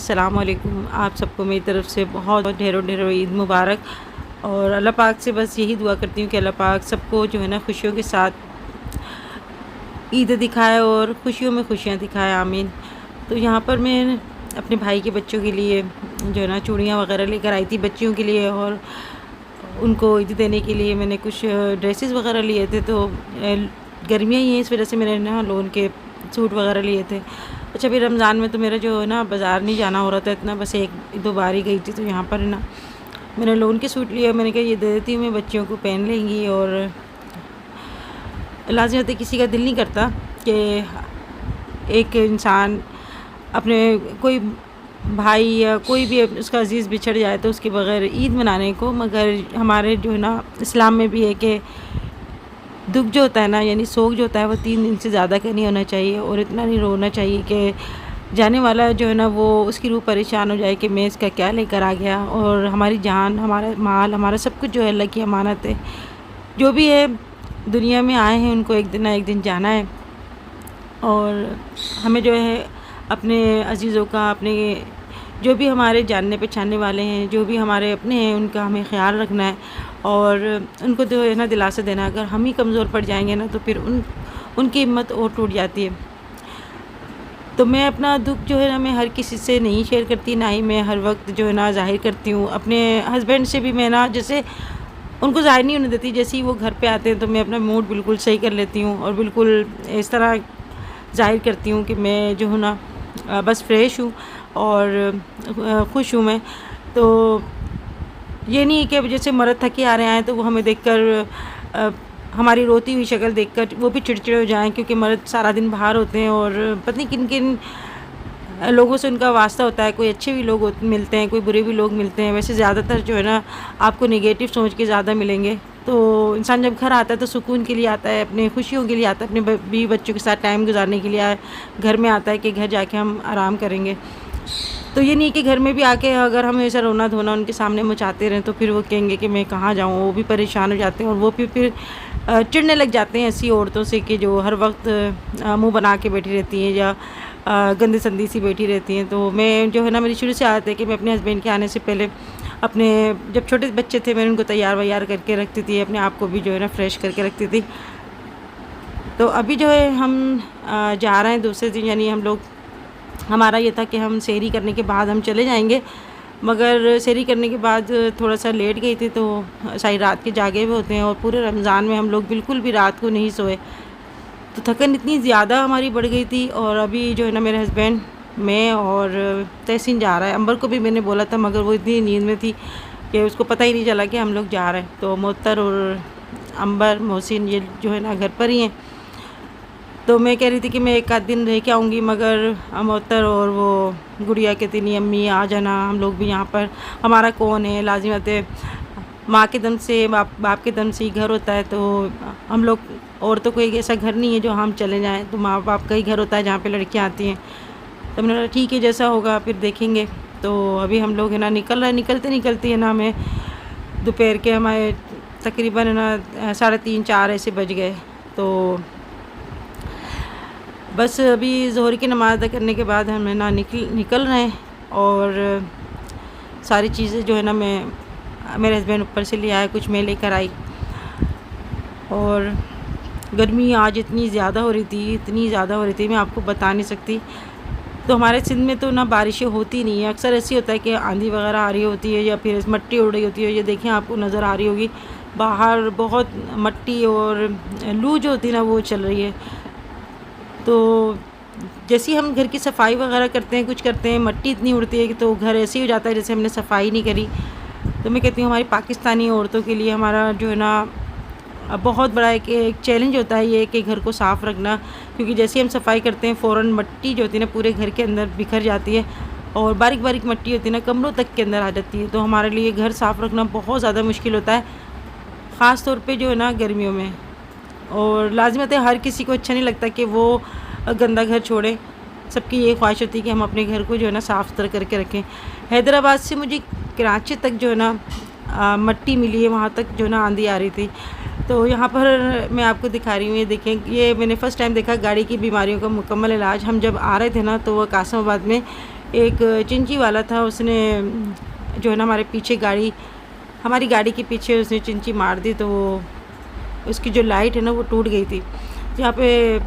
अस्सलाम वालेकुम। आप सबको मेरी तरफ़ से बहुत ढेरों ढेरों ईद मुबारक। और अल्लाह पाक से बस यही दुआ करती हूँ कि अल्लाह पाक सबको जो है ना खुशियों के साथ ईद दिखाए और खुशियों में खुशियाँ दिखाए, आमीन। तो यहाँ पर मैं अपने भाई के बच्चों के लिए जो है ना चूड़ियाँ वगैरह लेकर आई थी बच्चियों के लिए, और उनको ईद देने के लिए मैंने कुछ ड्रेसेस वगैरह लिए थे। तो गर्मियाँ ही हैं, इस वजह से मैंने ना लोन के सूट वगैरह लिए थे। अच्छा, फिर रमज़ान में तो मेरा जो है ना बाज़ार नहीं जाना हो रहा था इतना, बस एक दो बार ही गई थी। तो यहाँ पर ना मैंने लोन के सूट लिए, मैंने कहा ये दे देती हूँ, मैं बच्चियों को पहन लेंगी। और लाज़िम होता है, किसी का दिल नहीं करता कि एक इंसान अपने कोई भाई या कोई भी उसका अज़ीज़ बिछड़ जाए तो उसके बग़ैर ईद मनाने को। मगर हमारे जो है ना इस्लाम में भी है कि दुख जो होता है ना, यानी सोग जो होता है, वो 3 दिन से ज़्यादा का नहीं होना चाहिए, और इतना नहीं रोना चाहिए कि जाने वाला जो है ना वो उसकी रूह परेशान हो जाए कि मैं इसका क्या लेकर आ गया। और हमारी जान, हमारा माल, हमारा सब कुछ जो है अल्लाह की अमानत है। जो भी है दुनिया में आए हैं उनको एक दिन ना एक दिन जाना है, और हमें जो है अपने अज़ीज़ों का, अपने जो भी हमारे जानने पहचानने वाले हैं, जो भी हमारे अपने हैं, उनका हमें ख़्याल रखना है और उनको जो है ना दिलासा देना। अगर हम ही कमज़ोर पड़ जाएंगे ना तो फिर उनकी हिम्मत और टूट जाती है। तो मैं अपना दुख जो है ना मैं हर किसी से नहीं शेयर करती, ना ही मैं हर वक्त जो है ना ज़ाहिर करती हूँ। अपने हस्बैंड से भी मैं ना जैसे उनको ज़ाहिर नहीं होने देती, जैसे ही वो घर पे आते हैं तो मैं अपना मूड बिल्कुल सही कर लेती हूँ और बिल्कुल इस तरह ज़ाहिर करती हूँ कि मैं जो हूँ ना बस फ्रेश हूँ और खुश हूँ मैं। तो ये नहीं है कि अब जैसे मर्द थके आ रहे हैं तो वो हमें देखकर हमारी रोती हुई शक्ल देखकर वो भी चिड़चिड़े हो जाएं, क्योंकि मर्द सारा दिन बाहर होते हैं और पता नहीं किन किन लोगों से उनका वास्ता होता है। कोई अच्छे भी लोग मिलते हैं, कोई बुरे भी लोग मिलते हैं। वैसे ज़्यादातर जो है ना आपको नेगेटिव सोच के ज़्यादा मिलेंगे। तो इंसान जब घर आता है तो सुकून के लिए आता है, अपने खुशियों के लिए आता है, अपने बीवी बच्चों के साथ टाइम गुजारने के लिए घर में आता है कि घर जाके हम आराम करेंगे। तो ये नहीं कि घर में भी आके अगर हम ऐसा रोना धोना उनके सामने मचाते रहें तो फिर वो कहेंगे कि मैं कहाँ जाऊँ। वो भी परेशान हो जाते हैं और वो फिर चिढ़ने लग जाते हैं ऐसी औरतों से कि जो हर वक्त मुंह बना के बैठी रहती हैं या गंदी संदी सी बैठी रहती हैं। तो मैं जो है ना मेरी शुरू से आदत है कि मैं अपने हस्बैंड के आने से पहले अपने जब छोटे बच्चे थे मैंने उनको तैयार वैयार करके रखती थी, अपने आप को भी जो है ना फ्रेश करके रखती थी। तो अभी जो है हम जा रहे हैं दूसरे दिन, यानी हम लोग, हमारा ये था कि हम सेहरी करने के बाद हम चले जाएंगे। मगर सेहरी करने के बाद थोड़ा सा लेट गई थी तो सारी रात के जागे हुए होते हैं, और पूरे रमज़ान में हम लोग बिल्कुल भी रात को नहीं सोए। तो थकन इतनी ज़्यादा हमारी बढ़ गई थी। और अभी जो है ना मेरे हस्बैंड, मैं और तहसीन जा रहा है। अंबर को भी मैंने बोला था मगर वो इतनी नींद में थी कि उसको पता ही नहीं चला कि हम लोग जा रहे हैं। तो मोहतर और अंबर, मोहसिन ये जो है ना घर पर ही हैं। तो मैं कह रही थी कि मैं एक आध दिन रह के आऊँगी, मगर मोहतर और वो गुड़िया कहती नहीं अम्मी आ जाना, हम लोग भी यहाँ पर, हमारा कौन है, लाजिमत है माँ के दम से बाप के दम से ही घर होता है। तो हम लोग औरतों को एक ऐसा घर नहीं है जो हम चले जाएं, तो माँ बाप का ही घर होता है जहाँ पे लड़कियाँ आती हैं। तो मैंने कहा ठीक है जैसा होगा फिर देखेंगे। तो अभी हम लोग है ना निकलते है ना हमें दोपहर के हमारे तकरीबन है ना 3:30-4 ऐसे बज गए। तो बस अभी ज़ोहर की नमाज़ अदा करने के बाद हम है ना निकल रहे हैं। और सारी चीज़ें जो है ना मेरे हस्बैंड ऊपर से ले आए, कुछ मैं लेकर आई। और गर्मी आज इतनी ज़्यादा हो रही थी मैं आपको बता नहीं सकती। तो हमारे सिंध में तो ना बारिशें होती नहीं है, अक्सर ऐसी होता है कि आंधी वगैरह आ रही होती है या फिर मट्टी उड़ रही होती है। ये देखें आपको नज़र आ रही होगी बाहर बहुत मट्टी और लू जो होती है ना वो चल रही है। तो जैसे ही हम घर की सफाई वगैरह करते हैं, कुछ करते हैं, मट्टी इतनी उड़ती है कि तो घर ऐसे ही हो जाता है जैसे हमने सफाई नहीं करी। तो मैं कहती हूँ हमारी पाकिस्तानी औरतों के लिए हमारा जो है ना बहुत बड़ा एक चैलेंज होता है ये कि घर को साफ़ रखना, क्योंकि जैसे ही हम सफाई करते हैं फ़ौरन मट्टी जो होती है ना पूरे घर के अंदर बिखर जाती है और बारीक बारीक मट्टी होती है ना कमरों तक के अंदर आ जाती है। तो हमारे लिए घर साफ़ रखना बहुत ज़्यादा मुश्किल होता है, ख़ास तौर पे जो है ना गर्मियों में। और लाज़िमत है हर किसी को अच्छा नहीं लगता कि वो गंदा घर छोड़े, सबकी ये ख्वाहिश होती है कि हम अपने घर को जो है ना साफ़ सुथरा करके रखें। हैदराबाद से मुझे कराची तक जो है ना मट्टी मिली है, वहाँ तक जो है ना आंधी आ रही थी। तो यहाँ पर मैं आपको दिखा रही हूँ, ये देखें, ये मैंने फ़र्स्ट टाइम देखा गाड़ी की बीमारियों का मुकम्मल इलाज। हम जब आ रहे थे ना तो वो कासमाबाद में एक चिंची वाला था, उसने जो है ना हमारी गाड़ी के पीछे उसने चिंची मार दी, तो उसकी जो लाइट है ना वो टूट गई थी। यहाँ पे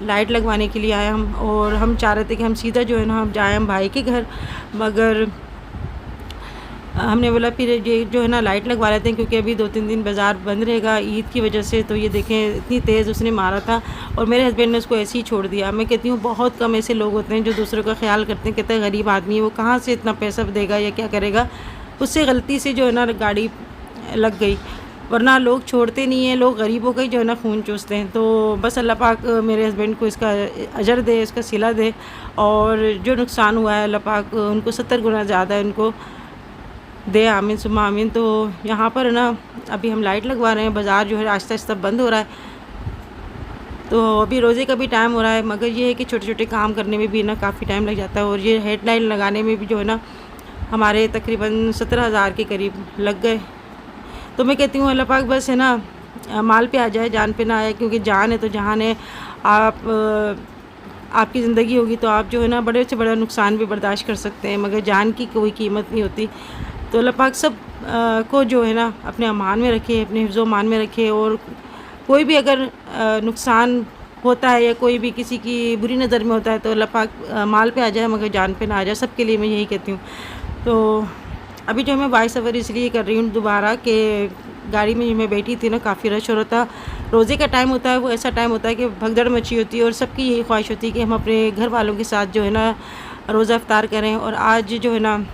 लाइट लगवाने के लिए आए हम, और हम चाह रहे थे कि हम सीधा जो है ना हम जाएँ हम भाई के घर, मगर हमने बोला फिर ये जो है ना लाइट लगवा लेते हैं, क्योंकि अभी 2-3 दिन बाज़ार बंद रहेगा ईद की वजह से। तो ये देखें इतनी तेज़ उसने मारा था, और मेरे हस्बैंड ने उसको ऐसे ही छोड़ दिया। मैं कहती हूँ बहुत कम ऐसे लोग होते हैं जो दूसरों का ख्याल करते हैं। कहते हैं गरीब आदमी है, वो कहाँ से इतना पैसा देगा या क्या करेगा। उससे गलती से जो है ना गाड़ी लग गई, वरना लोग छोड़ते नहीं हैं, लोग गरीबों का ही जो है ना खून चूसते हैं। तो बस अल्लाह पाक मेरे हस्बैंड को इसका अजर दे, इसका सिला दे, और जो नुकसान हुआ है अल्लाह पाक उनको 70 गुना ज़्यादा उनको दे, आमीन सुम्मा आमीन। तो यहाँ पर ना अभी हम लाइट लगवा रहे हैं, बाज़ार जो है आहिस्ता आहिस्ता बंद हो रहा है। तो अभी रोज़े का भी टाइम हो रहा है, मगर ये है कि छोटे छोटे काम करने में भी ना काफ़ी टाइम लग जाता है, और ये हेडलाइट लगाने में भी जो है ना हमारे तकरीबन 17,000 के करीब लग गए। तो मैं कहती हूँ अल्लाह पाक बस है ना माल पे आ जाए, जान पे ना आए, क्योंकि जान है तो जहान है। आपकी ज़िंदगी होगी तो आप जो है ना बड़े से बड़ा नुकसान भी बर्दाश्त कर सकते हैं, मगर जान की कोई कीमत नहीं होती। तो अल्लाह पाक सब को जो है ना अपने अमान में रखे, अपने हिफ्ज़ो अमान में रखे, और कोई भी अगर नुकसान होता है या कोई भी किसी की बुरी नज़र में होता है तो अल्लाह पाक माल पे आ जाए, मगर जान पे ना आ जाए। सबके लिए मैं यही कहती हूँ। तो अभी जो मैं बाइक सफ़र इसलिए कर रही हूँ दोबारा कि गाड़ी में मैं बैठी थी ना काफ़ी रश हो रहा था। रोज़े का टाइम होता है, वो ऐसा टाइम होता है कि भगदड़ मची होती है, और सबकी यही ख्वाहिश होती है कि हम अपने घर वालों के साथ जो है ना रोज़ा इफ्तार करें। और आज जो है ना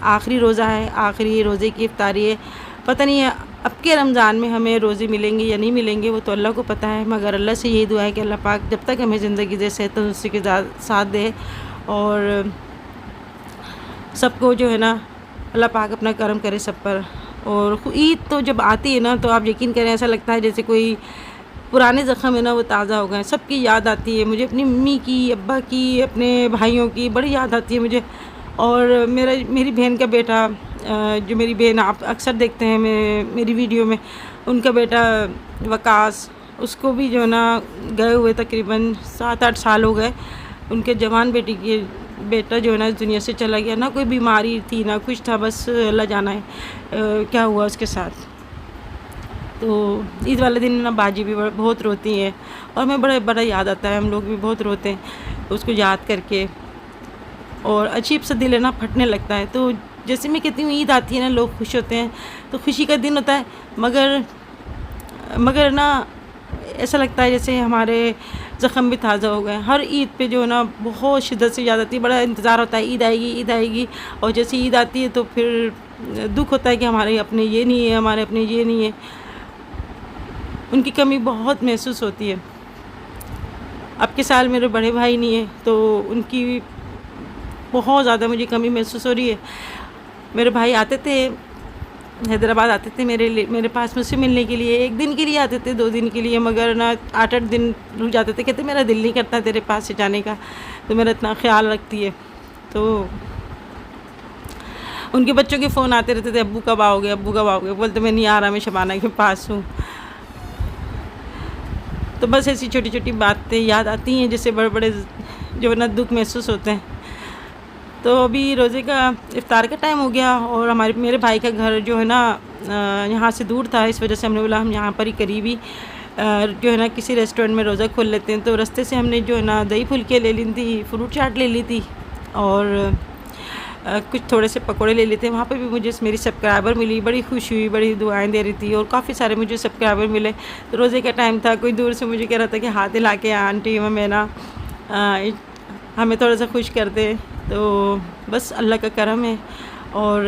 आखिरी रोज़ा है, आखिरी रोज़े की इफ्तारी है। पता नहीं है अब के रमज़ान में हमें रोज़े मिलेंगे या नहीं मिलेंगे, वो तो अल्लाह को पता है, मगर अल्लाह से यही दुआ है कि अल्लाह पाक जब तक हमें ज़िंदगी दे, सेहत उसी के साथ दे, और सबको जो है ना अल्लाह पाक अपना करम करे सब पर। और ईद तो जब आती है ना तो आप यकीन करें ऐसा लगता है जैसे कोई पुराने ज़ख़म है ना वो ताज़ा हो गए। सबकी याद आती है मुझे, अपनी मम्मी की, अब्बा की, अपने भाइयों की बड़ी याद आती है मुझे। और मेरी बहन का बेटा, जो मेरी बहन आप अक्सर देखते हैं मेरी वीडियो में, उनका बेटा वकास, उसको भी जो है ना गए हुए तकरीबन 7-8 साल हो गए। उनके जवान बेटा जो है ना इस दुनिया से चला गया। ना कोई बीमारी थी ना कुछ था, बस अल्लाह जाना है क्या हुआ उसके साथ। तो ईद वाले दिन ना बाजी भी बहुत रोती हैं, और मैं बड़ा याद आता है, हम लोग भी बहुत रोते हैं उसको याद करके, और अजीब सा दिल है ना फटने लगता है। तो जैसे मैं कहती हूँ ईद आती है ना लोग खुश होते हैं, तो खुशी का दिन होता है, मगर ना ऐसा लगता है जैसे हमारे ज़ख़म भी ताज़ा हो गए। हर ईद पे जो है ना बहुत शिद्दत से याद आती है, बड़ा इंतज़ार होता है ईद आएगी। और जैसे ईद आती है तो फिर दुख होता है कि हमारे अपने ये नहीं है, उनकी कमी बहुत महसूस होती है। अब के साल मेरे बड़े भाई नहीं है, तो उनकी बहुत ज़्यादा मुझे कमी महसूस हो रही है। मेरे भाई आते थे, हैदराबाद आते थे मेरे पास मुझसे मिलने के लिए। 1 दिन के लिए आते थे, 2 दिन के लिए, मगर ना 8-8 दिन रुक जाते थे। कहते मेरा दिल नहीं करता तेरे पास से जाने का, तो मेरा इतना ख्याल रखती है। तो उनके बच्चों के फ़ोन आते रहते थे, अब्बू कब आओगे। बोलते मैं नहीं आ रहा, मैं शबाना के पास हूँ। तो बस ऐसी छोटी छोटी बातें याद आती हैं, जिससे बड़े जो है ना दुख महसूस होते हैं। तो अभी रोज़े का इफ़्तार का टाइम हो गया, और मेरे भाई का घर जो है ना यहाँ से दूर था, इस वजह से हमने बोला हम यहाँ पर ही करीबी जो है ना किसी रेस्टोरेंट में रोज़ा खोल लेते हैं। तो रास्ते से हमने जो है ना दही फुल्के ले ली थी, फ्रूट चाट ले ली थी, और कुछ थोड़े से पकोड़े ले लिए थे। वहाँ पे भी मुझे मेरी सब्सक्राइबर मिली, बड़ी खुश हुई, बड़ी दुआएं दे रही थी, और काफ़ी सारे मुझे सब्सक्राइबर मिले। तो रोज़े का टाइम था, कोई दूर से मुझे कह रहा था कि हाथ हिला के आंटी हमें ना हमें थोड़ा सा खुश कर दे। तो बस अल्लाह का करम है और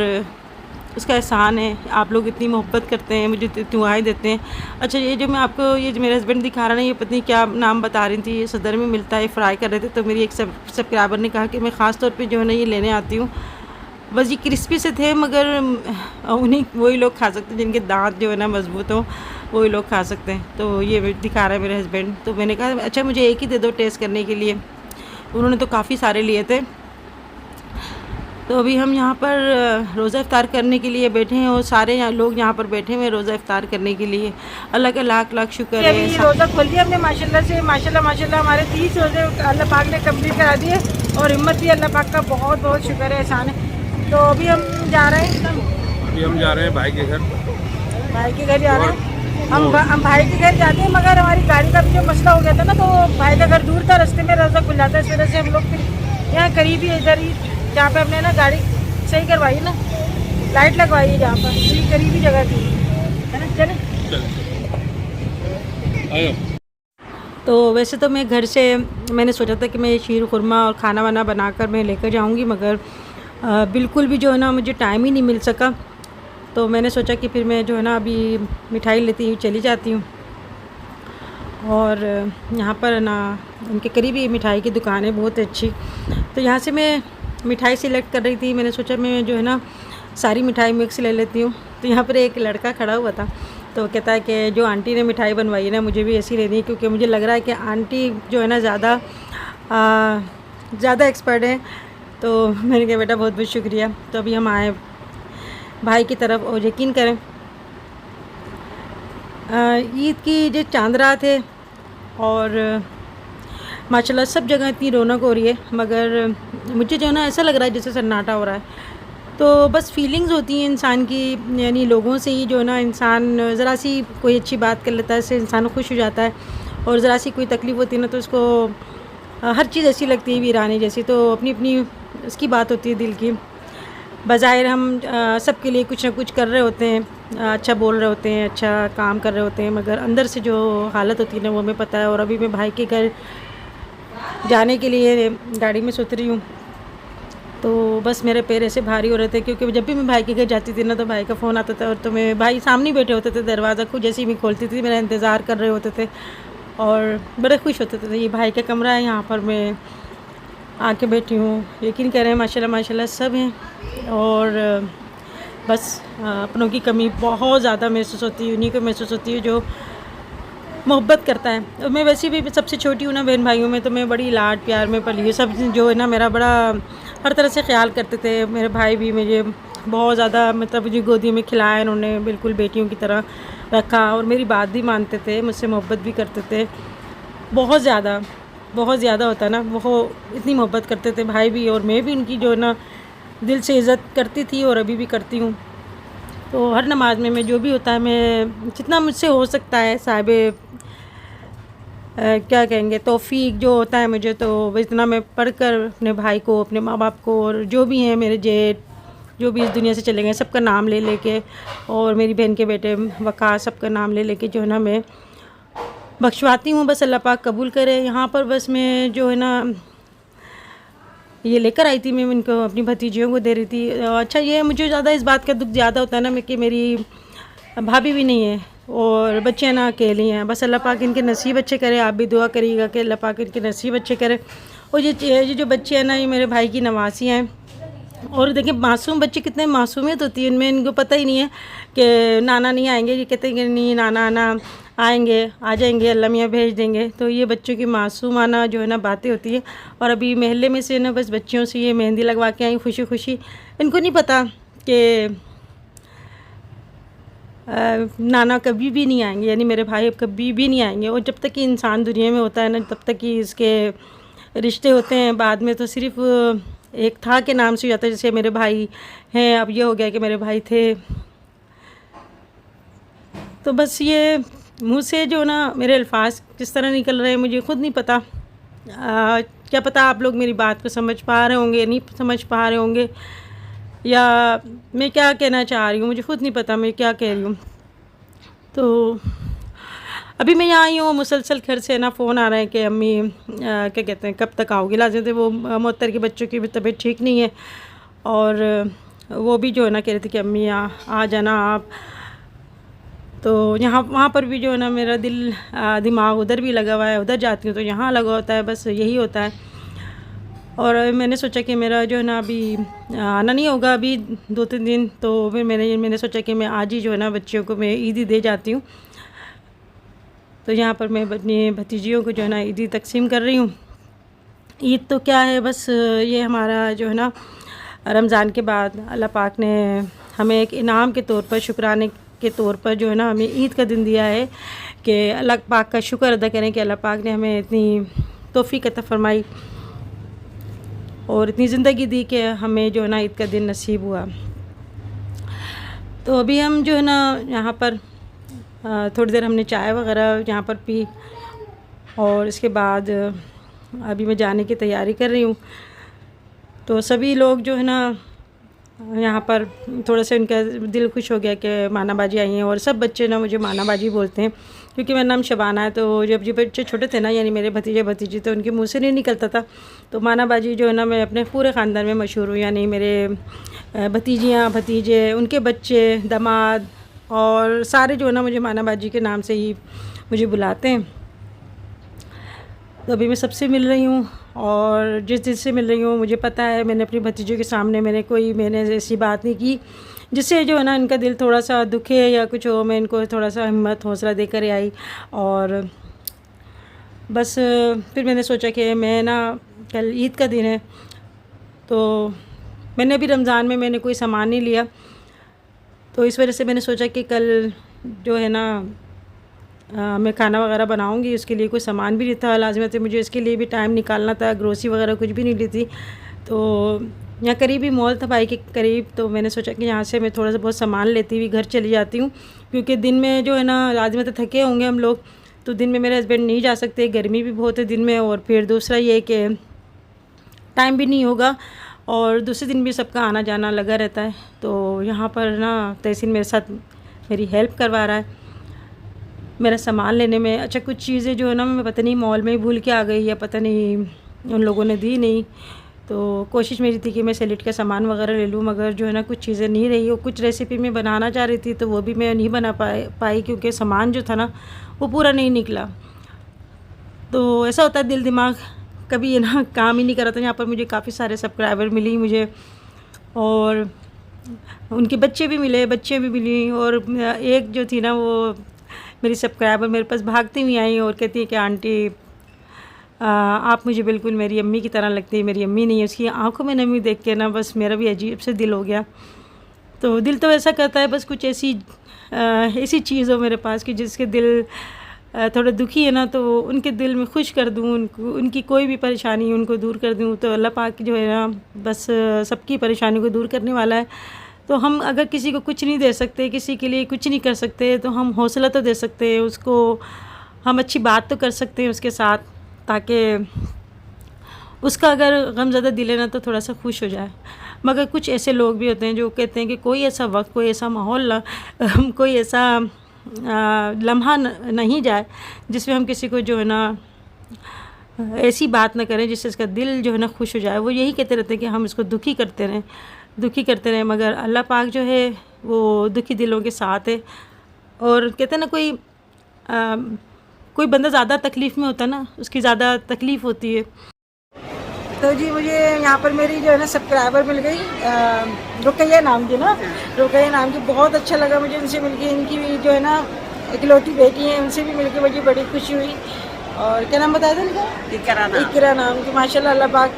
उसका एहसान है, आप लोग इतनी मोहब्बत करते हैं, मुझे दुआएं देते हैं। अच्छा, ये जो मैं आपको ये जो मेरे हस्बैंड दिखा रहा है, ये पत्नी क्या नाम बता रही थी, ये सदर में मिलता है, फ्राई कर रहे थे। तो मेरी एक सब्सक्राइबर ने कहा कि मैं ख़ास तौर पे जो है ना ये लेने आती हूँ। बस ये क्रिस्पी से थे, मगर वही लोग खा सकते हैं जिनके दांत जो है ना मजबूत हो, वही लोग खा सकते हैं। तो ये दिखा रहा है मेरे हस्बैंड। तो मैंने कहा अच्छा मुझे एक ही दे दो टेस्ट करने के लिए। उन्होंने तो काफ़ी सारे लिए थे। तो अभी हम यहाँ पर रोज़ा इफ्तार करने के लिए बैठे हैं और सारे लोग यहाँ पर बैठे हुए हैं रोज़ा इफ्तार करने के लिए। अल्लाह का लाख लाख शुक्र है। अभी रोज़ा खोल दिया हमने माशाल्लाह से, माशाल्लाह हमारे 30 रोज़े अल्लाह पाक ने कंप्लीट करा दिए और हिम्मत भी अल्लाह पाक का बहुत बहुत शुक्र है, एहसान है। तो अभी हम जा रहे हैं, अभी हम जा रहे हैं भाई के घर। भाई के घर जा रहे हैं हम भाई के घर जाते हैं, मगर हमारी गाड़ी का भी जो मसला हो गया था ना, तो भाई का घर दूर था, रास्ते में रोज़ा खुल जाता है, इस वजह से हम लोग फिर यहाँ करीब ही इधर ही जहाँ पे हमने ना गाड़ी सही करवाई ना, लाइट लगवाई है जहाँ पर, यही करीबी जगह थी, है ना। चले तो वैसे तो मैं घर से मैंने सोचा था कि मैं शीर खुरमा और खाना वाना बनाकर मैं लेकर जाऊंगी, मगर बिल्कुल भी जो है ना मुझे टाइम ही नहीं मिल सका। तो मैंने सोचा कि फिर मैं जो है ना अभी मिठाई लेती हुई चली जाती हूँ। और यहाँ पर ना उनके करीब ही मिठाई की दुकान है बहुत अच्छी, तो यहाँ से मैं मिठाई सिलेक्ट कर रही थी। मैंने सोचा मैं जो है ना सारी मिठाई मिक्स ले लेती हूँ। तो यहाँ पर एक लड़का खड़ा हुआ था, तो कहता है कि जो आंटी ने मिठाई बनवाई है ना मुझे भी ऐसी लेनी है, क्योंकि मुझे लग रहा है कि आंटी जो है ना ज़्यादा एक्सपर्ट है। तो मैंने कहा बेटा बहुत बहुत शुक्रिया। तो अभी हम आए भाई की तरफ, और यकीन करें ईद की जो चांद रात है और माशाल्लाह सब जगह इतनी रौनक हो रही है, मगर मुझे जो है ना ऐसा लग रहा है जैसे सन्नाटा हो रहा है। तो बस फीलिंग्स होती हैं इंसान की, यानी लोगों से ही जो है ना इंसान ज़रा सी कोई अच्छी बात कर लेता है, इससे इंसान खुश हो जाता है, और ज़रा सी कोई तकलीफ़ होती है ना तो उसको हर चीज़ ऐसी लगती है वीरानी जैसी। तो अपनी अपनी उसकी बात होती है दिल की। बज़ाहिर हम सबके लिए कुछ ना कुछ कर रहे होते हैं, अच्छा बोल रहे होते हैं, अच्छा काम कर रहे होते हैं, मगर अंदर से जो हालत होती है ना वो हमें पता है। और अभी मैं भाई के घर जाने के लिए गाड़ी में सोच रही हूँ, तो बस मेरे पैर ऐसे भारी हो रहे थे, क्योंकि जब भी मैं भाई के घर जाती थी ना तो भाई का फ़ोन आता था, और तो मैं भाई सामने बैठे होते थे, दरवाज़ा खुद जैसे ही मैं खोलती थी मेरा इंतज़ार कर रहे होते थे और बड़े खुश होते थे। ये भाई का कमरा है, यहाँ पर मैं आके बैठी हूँ। यकीन करें माशाल्लाह माशाल्लाह सब हैं, और बस अपनों की कमी बहुत ज़्यादा महसूस होती है, उन्हीं को महसूस होती है जो मोहब्बत करता है। और मैं वैसे भी सबसे छोटी हूँ ना बहन भाइयों में, तो मैं बड़ी लाड प्यार में पली हूँ। सब जो है ना मेरा बड़ा हर तरह से ख्याल करते थे। मेरे भाई भी मुझे बहुत ज़्यादा मतलब मुझे गोदी में खिलाया उन्होंने, बिल्कुल बेटियों की तरह रखा, और मेरी बात भी मानते थे, मुझसे मोहब्बत भी करते थे बहुत ज़्यादा होता है ना, वो इतनी मोहब्बत करते थे भाई भी, और मैं भी उनकी जो है ना दिल से इज़्ज़त करती थी और अभी भी करती हूँ। तो हर नमाज में मैं जो भी होता है मैं जितना मुझसे हो सकता है साहिबे क्या कहेंगे तौफीक जो होता है मुझे, तो इतना मैं पढ़कर अपने भाई को, अपने माँ बाप को, और जो भी हैं मेरे जेठ जो भी इस दुनिया से चले गए सबका नाम ले लेके, और मेरी बहन के बेटे वक़ास सबका नाम ले लेके जो है ना मैं बख्शवाती हूँ। बस अल्लाह पाक कबूल करे। यहाँ पर बस मैं जो है ना ये लेकर आई थी, मैं इनको अपनी भतीजियों को दे रही थी। अच्छा ये मुझे ज़्यादा इस बात का दुख ज़्यादा होता है ना कि मेरी भाभी भी नहीं है और बच्चे ना अकेली हैं। बस अल्लाह पाक इनके नसीब अच्छे करे, आप भी दुआ करिएगा कि अल्लाह पाक इनके नसीब अच्छे करे। और ये जो बच्चे हैं ना ये मेरे भाई की नवासियाँ हैं, और देखिए मासूम बच्चे कितने मासूमियत होती है इनमें, इनको पता ही नहीं है कि नाना नहीं आएंगे, ये कहते हैं कि नहीं नाना आना आएंगे, आ जाएंगे, अल्लाह मियाँ भेज देंगे। तो ये बच्चों की मासूमाना जो है ना बातें होती है। और अभी महल्ले में से ना बस बच्चियों से ये मेहंदी लगवा के आई खुशी खुशी। इनको नहीं पता कि नाना कभी भी नहीं आएंगे, यानी मेरे भाई अब कभी भी नहीं आएंगे। और जब तक कि इंसान दुनिया में होता है ना तब तक ही इसके रिश्ते होते हैं, बाद में तो सिर्फ एक था के नाम से हो जाता है। जैसे मेरे भाई हैं, अब ये हो गया कि मेरे भाई थे। तो बस ये मुँह से जो ना मेरे अल्फाज किस तरह निकल रहे हैं मुझे ख़ुद नहीं पता। क्या पता आप लोग मेरी बात को समझ पा रहे होंगे, नहीं समझ पा रहे होंगे, या मैं क्या कहना चाह रही हूँ मुझे ख़ुद नहीं पता मैं क्या कह रही हूँ। तो अभी मैं यहाँ आई हूँ, मुसलसल घर से ना फ़ोन आ रहा है कि अम्मी क्या कहते हैं कब तक आओगी। लाजिम थे वो मोहत्तर के बच्चों की भी तबीयत ठीक नहीं है, और वो भी जो है ना कह रहे थे कि अम्मी आ जाना आप। तो यहाँ वहाँ पर भी जो है ना मेरा दिमाग उधर भी लगा हुआ है, उधर जाती हूँ तो यहाँ लगा होता है, बस यही होता है। और मैंने सोचा कि मेरा जो है ना अभी आना नहीं होगा अभी 2-3 दिन, तो फिर मैंने सोचा कि मैं आज ही जो है ना बच्चियों को मैं ईदी दे जाती हूँ। तो यहाँ पर मैं अपनी भतीजियों को जो है ना ईदी तकसीम कर रही हूँ। ईद तो क्या है, बस ये हमारा जो है ना रमज़ान के बाद अल्लाह पाक ने हमें एक इनाम के तौर पर, शुक्राने के तौर पर जो है ना हमें ईद का दिन दिया है कि अल्लाह पाक का शुक्र अदा करें कि अल्लाह पाक ने हमें इतनी तौफ़ीक अता फ़रमाई और इतनी ज़िंदगी दी कि हमें जो है ना ईद का दिन नसीब हुआ। तो अभी हम जो है ना यहाँ पर थोड़ी देर हमने चाय वगैरह यहाँ पर पी और इसके बाद अभी मैं जाने की तैयारी कर रही हूँ। तो सभी लोग जो है ना यहाँ पर थोड़ा सा उनका दिल खुश हो गया कि माना बाजी आई हैं और सब बच्चे ना मुझे माना बाजी बोलते हैं क्योंकि मेरा नाम शबाना है। तो जब ये बच्चे छोटे थे ना, यानी मेरे भतीजे भतीजी, तो उनके मुंह से नहीं निकलता था। तो माना बाजी जो है ना मैं अपने पूरे ख़ानदान में मशहूर हूँ, यानी मेरे भतीजियाँ भतीजे, उनके बच्चे, दामाद और सारे जो है ना मुझे माना बाजी के नाम से ही मुझे बुलाते हैं। तो अभी मैं सबसे मिल रही हूँ और जिससे मिल रही हूँ मुझे पता है मैंने अपनी भतीजों के सामने मैंने ऐसी बात नहीं की जिससे जो है ना इनका दिल थोड़ा सा दुखे या कुछ हो। मैं इनको थोड़ा सा हिम्मत हौसला देकर आई और बस फिर मैंने सोचा कि मैं ना कल ईद का दिन है, तो मैंने अभी रमज़ान में मैंने कोई सामान नहीं लिया, तो इस वजह से मैंने सोचा कि कल जो है ना मैं खाना वगैरह बनाऊंगी, उसके लिए कोई सामान भी नहीं था। लाज़िमत है मुझे इसके लिए भी टाइम निकालना था, ग्रोसरी वगैरह कुछ भी नहीं ली थी। तो यहाँ करीब ही मॉल था भाई के करीब, तो मैंने सोचा कि यहाँ से मैं थोड़ा सा बहुत सामान लेती हुई घर चली जाती हूँ क्योंकि दिन में जो है ना लाज़िमत थके होंगे हम लोग, तो दिन में मेरे हस्बैंड नहीं जा सकते, गर्मी भी बहुत है दिन में, और फिर दूसरा ये कि टाइम भी नहीं होगा और दूसरे दिन भी सबका आना जाना लगा रहता है। तो यहाँ पर ना तहसीन मेरे साथ मेरी हेल्प करवा रहा है मेरा सामान लेने में। अच्छा, कुछ चीज़ें जो है ना मैं पता नहीं मॉल में ही भूल के आ गई या पता नहीं उन लोगों ने दी नहीं, तो कोशिश मेरी थी कि मैं सैलेड का सामान वगैरह ले लूँ, मगर जो है ना कुछ चीज़ें नहीं रही। और कुछ रेसिपी मैं बनाना चाह रही थी तो वो भी मैं नहीं बना पाई क्योंकि सामान जो था ना वो पूरा नहीं निकला। तो ऐसा होता है, दिल दिमाग कभी ये ना काम ही नहीं कर रहा था। यहाँ पर मुझे काफ़ी सारे सब्सक्राइबर मिली मुझे और उनके बच्चे भी मिली और एक जो थी ना वो मेरी सब्सक्राइबर मेरे पास भागती हुई आई और कहती है कि आंटी आप मुझे बिल्कुल मेरी अम्मी की तरह लगती है। मेरी अम्मी नहीं है, उसकी आंखों में नमी देख के ना बस मेरा भी अजीब से दिल हो गया। तो दिल तो ऐसा करता है बस कुछ ऐसी चीज़ हो मेरे पास कि जिसके दिल थोड़ा दुखी है ना, तो उनके दिल में खुश कर दूँ, उनकी कोई भी परेशानी उनको दूर कर दूँ। तो अल्लाह पाक जो है ना बस सबकी परेशानी को दूर करने वाला है। तो हम अगर किसी को कुछ नहीं दे सकते, किसी के लिए कुछ नहीं कर सकते, तो हम हौसला तो दे सकते हैं उसको, हम अच्छी बात तो कर सकते हैं उसके साथ, ताकि उसका अगर गमज़दा दिल है ना तो थोड़ा सा खुश हो जाए। मगर कुछ ऐसे लोग भी होते हैं जो कहते हैं कि कोई ऐसा वक्त, कोई ऐसा माहौल ना कोई ऐसा लम्हा नहीं जाए जिसमें हम किसी को जो है ना ऐसी बात ना करें जिससे उसका दिल जो है ना खुश हो जाए। वो यही कहते रहते हैं कि हम इसको दुखी करते रहें, मगर अल्लाह पाक जो है वो दुखी दिलों के साथ है। और कहते हैं ना कोई बंदा ज़्यादा तकलीफ़ में होता है ना, उसकी ज़्यादा तकलीफ़ होती है। तो जी मुझे यहाँ पर मेरी जो है ना सब्सक्राइबर मिल गई, रुकैया नाम की ना, रुकैया नाम की। बहुत अच्छा लगा मुझे उनसे मिलके। इनकी भी जो है ना इकलौती बेटी है, उनसे भी मिलके मुझे बड़ी खुशी हुई। और क्या नाम बताया था इनका? इकरा नाम की। माशाल्लाह अल्लाह पाक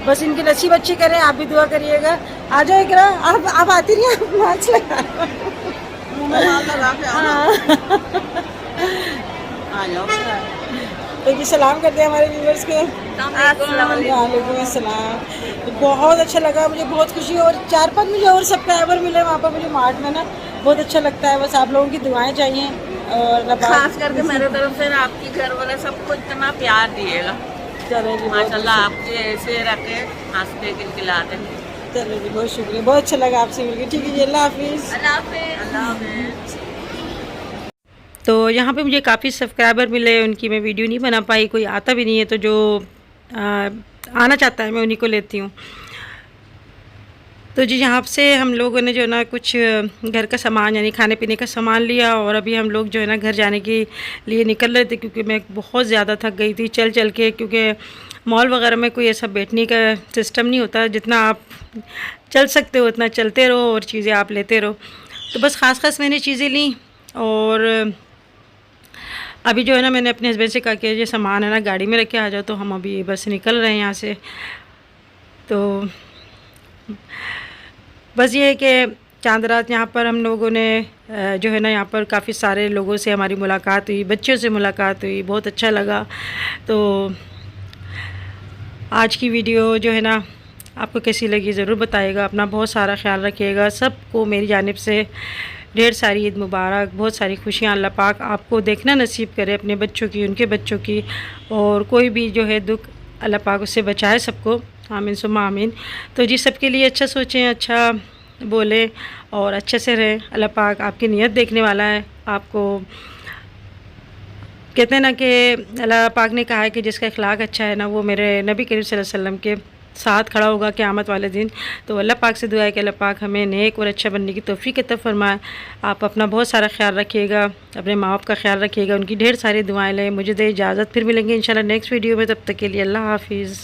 बस इनके नसीब अच्छे करें, आप भी दुआ करिएगा। आ जाओ इकरा, आप आती नहीं, आप मास्क लगा तो जी सलाम करते हैं हमारे व्यूवर्स के। वालेकुम अस्सलाम। तो बहुत अच्छा लगा मुझे, बहुत खुशी। और 4-5 मुझे और सब्सक्राइबर मिले वहाँ पर मुझे मार्ट में ना, बहुत अच्छा लगता है। बस आप लोगों की दुआएं चाहिए और खास करके मेरे तरफ से आपकी घर वाले सबको इतना प्यार दिएगा। चलो जी माशाल्लाह, आपके ऐसे रखे हंसते खिलखिलाते। चलो जी बहुत शुक्रिया, बहुत अच्छा लगा आपसे मिलकर। ठीक है जी, अल्लाह हाफिज़। अल्लाह हाफिज़। तो यहाँ पे मुझे काफ़ी सब्सक्राइबर मिले, उनकी मैं वीडियो नहीं बना पाई, कोई आता भी नहीं है, तो जो आना चाहता है मैं उन्हीं को लेती हूँ। तो जी यहाँ से हम लोगों ने जो है ना कुछ घर का सामान यानी खाने पीने का सामान लिया और अभी हम लोग जो है ना घर जाने के लिए निकल रहे थे क्योंकि मैं बहुत ज़्यादा थक गई थी चल के, क्योंकि मॉल वगैरह में कोई ऐसा बैठने का सिस्टम नहीं होता, जितना आप चल सकते हो उतना चलते रहो और चीज़ें आप लेते रहो। तो बस ख़ास मैंने चीज़ें ली और अभी जो है ना मैंने अपने हस्बैंड से कहा कि ये सामान है ना गाड़ी में रख के आ जाओ, तो हम अभी बस निकल रहे हैं यहाँ से। तो बस ये है कि चांद रात यहाँ पर हम लोगों ने जो है ना, यहाँ पर काफ़ी सारे लोगों से हमारी मुलाकात हुई, बच्चों से मुलाकात हुई, बहुत अच्छा लगा। तो आज की वीडियो जो है ना आपको कैसी लगी ज़रूर बताइएगा। अपना बहुत सारा ख्याल रखिएगा। सबको मेरी जानिब से ढेर सारी ईद मुबारक, बहुत सारी खुशियाँ अल्लाह पाक आपको देखना नसीब करे, अपने बच्चों की, उनके बच्चों की, और कोई भी जो है दुख अल्लाह पाक उससे बचाए सबको, आमीन सुम्मा आमीन। तो जी सबके लिए अच्छा सोचें, अच्छा बोलें और अच्छे से रहें। अल्लाह पाक आपकी नीयत देखने वाला है। आपको कहते हैं ना कि अल्लाह पाक ने कहा है कि जिसका अखलाक अच्छा है ना, वो मेरे नबी करीम सल्लल्लाहु अलैहि वसल्लम के साथ खड़ा होगा क़यामत वाले दिन। तो अल्लाह पाक से दुआ है कि अल्लाह पाक हमें नेक और अच्छा बनने की तौफीक अता फरमाए। आप अपना बहुत सारा ख्याल रखिएगा, अपने माँ बाप का ख्याल रखिएगा, उनकी ढेर सारी दुआएं लें। मुझे दे इजाज़त, फिर मिलेंगे इंशाल्लाह नेक्स्ट वीडियो में। तब तक के लिए अल्लाह हाफिज़।